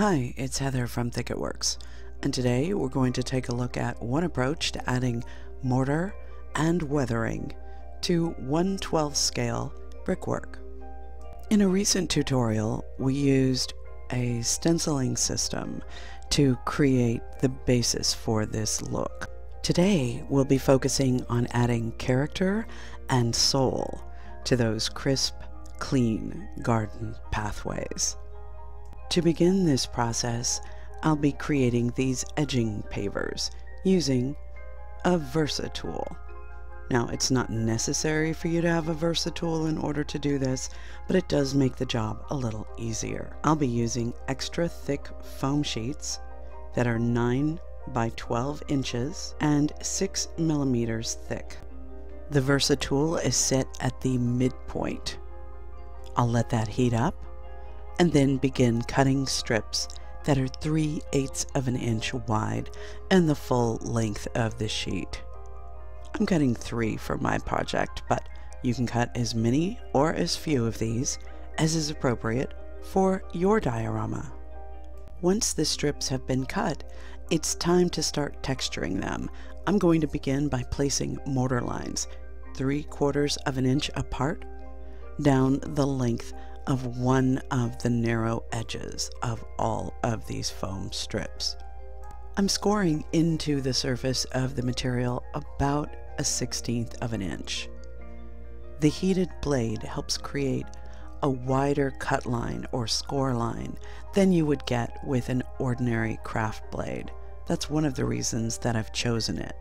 Hi, it's Heather from Thicketworks, and today we're going to take a look at one approach to adding mortar and weathering to 1/12 scale brickwork. In a recent tutorial, we used a stenciling system to create the basis for this look. Today, we'll be focusing on adding character and soul to those crisp, clean garden pathways. To begin this process, I'll be creating these edging pavers using a VersaTool. Now, it's not necessary for you to have a VersaTool in order to do this, but it does make the job a little easier. I'll be using extra thick foam sheets that are 9 by 12 inches and 6 millimeters thick. The VersaTool is set at the midpoint. I'll let that heat up and then begin cutting strips that are 3/8 of an inch wide and the full length of the sheet. I'm cutting 3 for my project, but you can cut as many or as few of these as is appropriate for your diorama. Once the strips have been cut, it's time to start texturing them. I'm going to begin by placing mortar lines 3/4 of an inch apart down the length of one of the narrow edges of all of these foam strips. I'm scoring into the surface of the material about a 1/16 of an inch. The heated blade helps create a wider cut line or score line than you would get with an ordinary craft blade. That's one of the reasons that I've chosen it.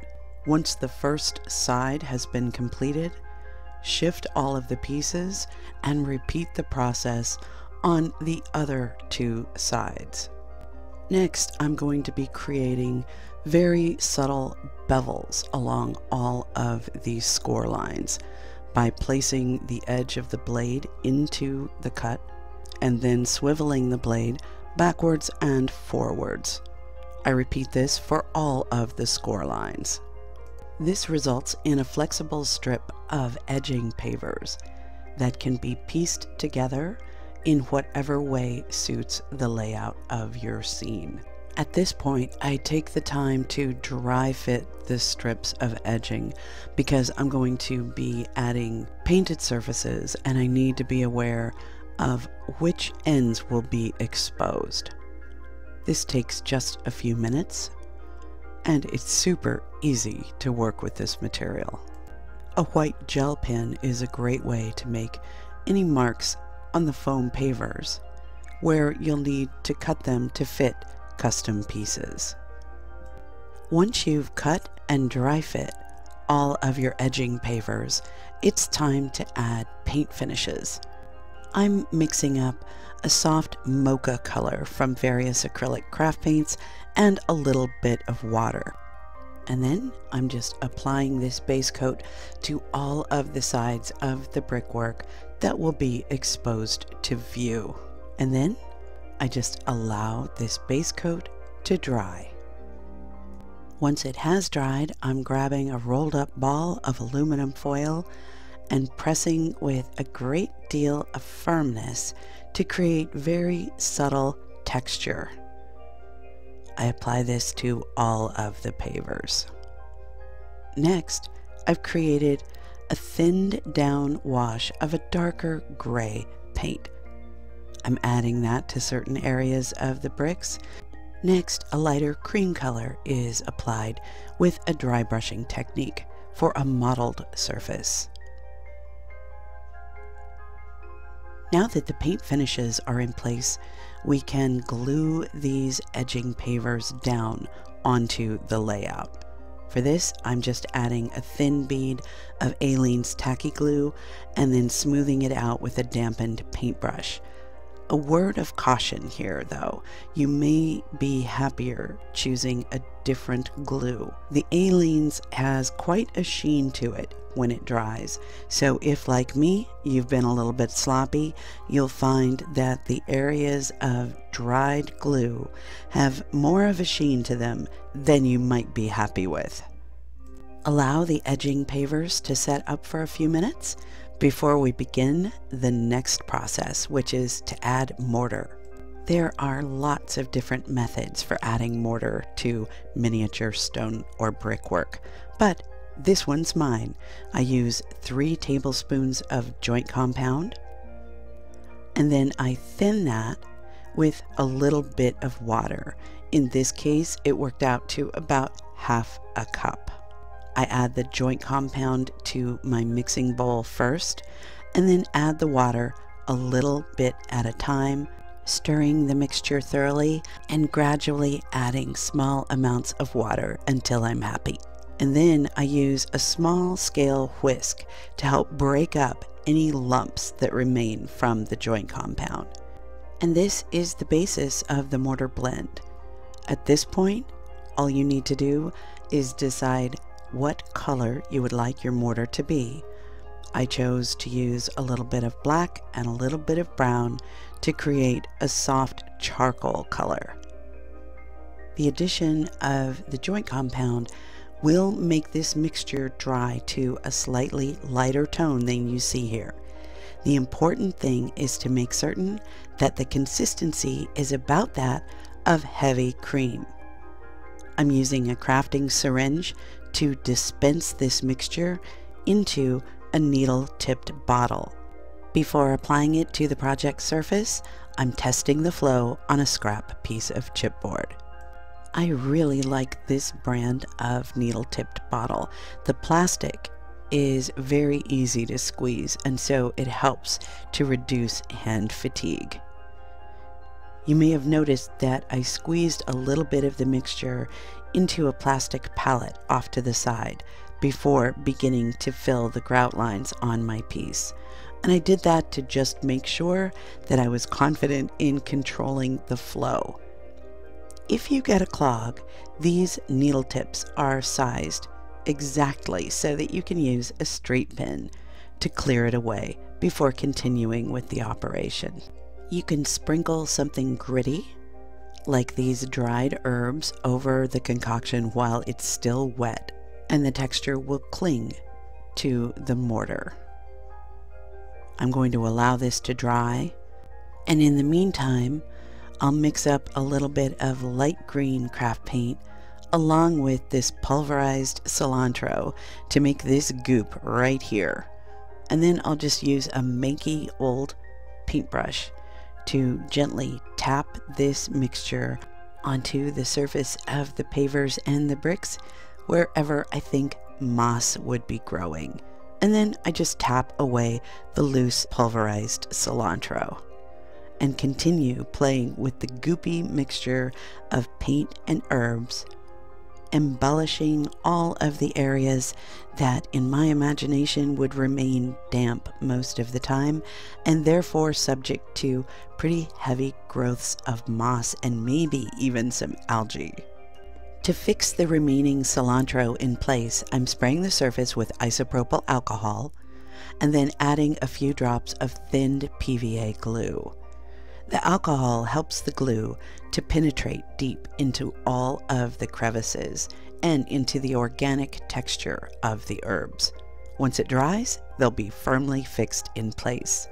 Once the first side has been completed, shift all of the pieces and repeat the process on the other 2 sides. Next, I'm going to be creating very subtle bevels along all of these score lines by placing the edge of the blade into the cut and then swiveling the blade backwards and forwards. I repeat this for all of the score lines. This results in a flexible strip of edging pavers that can be pieced together in whatever way suits the layout of your scene. At this point, I take the time to dry fit the strips of edging because I'm going to be adding painted surfaces and I need to be aware of which ends will be exposed. This takes just a few minutes, and it's super easy to work with this material. A white gel pen is a great way to make any marks on the foam pavers where you'll need to cut them to fit custom pieces. Once you've cut and dry fit all of your edging pavers, it's time to add paint finishes. I'm mixing up a soft mocha color from various acrylic craft paints and a little bit of water. And then I'm just applying this base coat to all of the sides of the brickwork that will be exposed to view. And then I just allow this base coat to dry. Once it has dried, I'm grabbing a rolled up ball of aluminum foil and pressing with a great deal of firmness to create very subtle texture. I apply this to all of the pavers. Next, I've created a thinned down wash of a darker gray paint. I'm adding that to certain areas of the bricks. Next, a lighter cream color is applied with a dry brushing technique for a mottled surface. Now that the paint finishes are in place, we can glue these edging pavers down onto the layout. For this, I'm just adding a thin bead of Aleene's tacky glue and then smoothing it out with a dampened paintbrush. A word of caution here though, you may be happier choosing a different glue. The Aleene's has quite a sheen to it when it dries, so if like me you've been a little bit sloppy, you'll find that the areas of dried glue have more of a sheen to them than you might be happy with. Allow the edging pavers to set up for a few minutes before we begin the next process, which is to add mortar. There are lots of different methods for adding mortar to miniature stone or brickwork, but this one's mine. I use 3 tablespoons of joint compound, and then I thin that with a little bit of water. In this case, it worked out to about half a cup. I add the joint compound to my mixing bowl first, and then add the water a little bit at a time, stirring the mixture thoroughly and gradually adding small amounts of water until I'm happy. And then I use a small scale whisk to help break up any lumps that remain from the joint compound. And this is the basis of the mortar blend. At this point, all you need to do is decide what color you would like your mortar to be. I chose to use a little bit of black and a little bit of brown to create a soft charcoal color. The addition of the joint compound will make this mixture dry to a slightly lighter tone than you see here. The important thing is to make certain that the consistency is about that of heavy cream. I'm using a crafting syringe to dispense this mixture into a needle-tipped bottle. Before applying it to the project surface, I'm testing the flow on a scrap piece of chipboard. I really like this brand of needle-tipped bottle. The plastic is very easy to squeeze, and so it helps to reduce hand fatigue. You may have noticed that I squeezed a little bit of the mixture into a plastic palette off to the side before beginning to fill the grout lines on my piece. And I did that to just make sure that I was confident in controlling the flow. If you get a clog, these needle tips are sized exactly so that you can use a straight pin to clear it away before continuing with the operation. You can sprinkle something gritty, like these dried herbs, over the concoction while it's still wet, and the texture will cling to the mortar. I'm going to allow this to dry, and in the meantime, I'll mix up a little bit of light green craft paint along with this pulverized cilantro to make this goop right here. And then I'll just use a manky old paintbrush to gently tap this mixture onto the surface of the pavers and the bricks wherever I think moss would be growing. And then I just tap away the loose pulverized cilantro and continue playing with the goopy mixture of paint and herbs, embellishing all of the areas that in my imagination would remain damp most of the time and therefore subject to pretty heavy growths of moss and maybe even some algae. To fix the remaining cilantro in place, I'm spraying the surface with isopropyl alcohol and then adding a few drops of thinned PVA glue. The alcohol helps the glue to penetrate deep into all of the crevices and into the organic texture of the herbs. Once it dries, they'll be firmly fixed in place.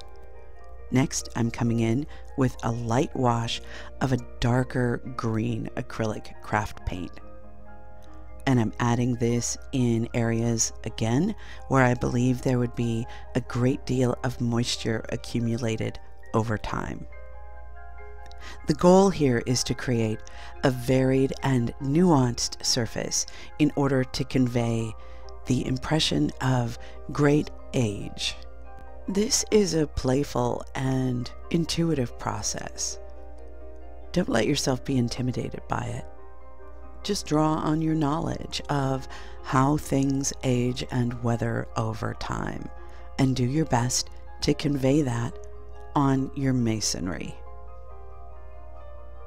Next, I'm coming in with a light wash of a darker green acrylic craft paint. And I'm adding this in areas, again, where I believe there would be a great deal of moisture accumulated over time. The goal here is to create a varied and nuanced surface in order to convey the impression of great age. This is a playful and intuitive process. Don't let yourself be intimidated by it. Just draw on your knowledge of how things age and weather over time, and do your best to convey that on your masonry.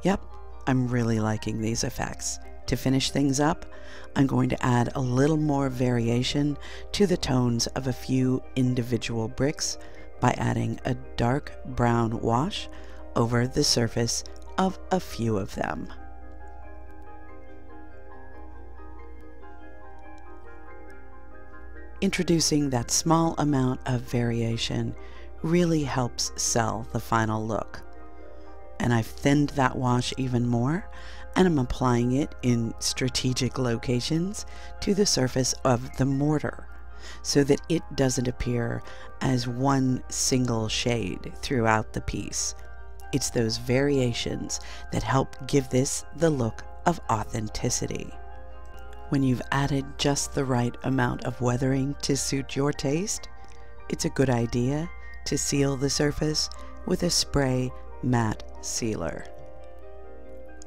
Yep, I'm really liking these effects. To finish things up, I'm going to add a little more variation to the tones of a few individual bricks by adding a dark brown wash over the surface of a few of them. Introducing that small amount of variation really helps sell the final look. and I've thinned that wash even more, and I'm applying it in strategic locations to the surface of the mortar so that it doesn't appear as one single shade throughout the piece. It's those variations that help give this the look of authenticity. When you've added just the right amount of weathering to suit your taste, it's a good idea to seal the surface with a spray matte sealer.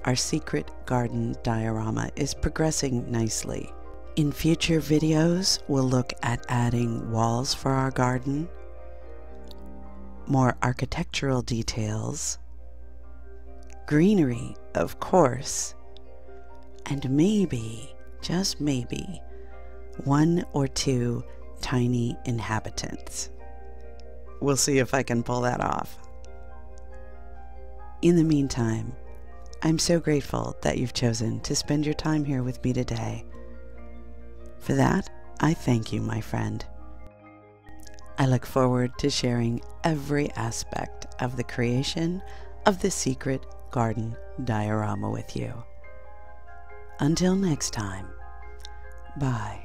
Our Secret Garden Diorama is progressing nicely. In future videos, we'll look at adding walls for our garden, more architectural details, greenery, of course, and maybe, just maybe, 1 or 2 tiny inhabitants. We'll see if I can pull that off. In the meantime, I'm so grateful that you've chosen to spend your time here with me today. For that, I thank you, my friend. I look forward to sharing every aspect of the creation of the Secret Garden Diorama with you. Until next time, bye.